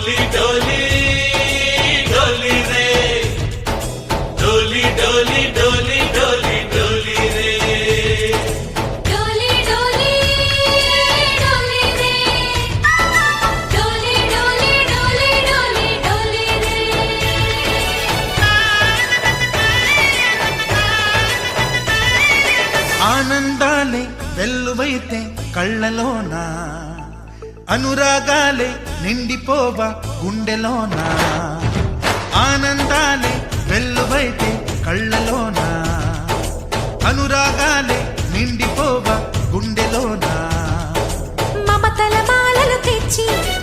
डोली डोली डोली रे डोली डोली डोली डोली डोली रे डोली डोली डोली रे डोली डोली डोली डोली डोली रे ఆనందాలే వెల్లువైతే కళ్ళలోనా అనురాగాలే నిండిపోవా గుండెలోనా ఆనందాలే వెల్లువైతే కళ్ళలోనా అనురాగాలే నిండిపోవా గుండెలోనా మమతల మాలలు తెచ్చి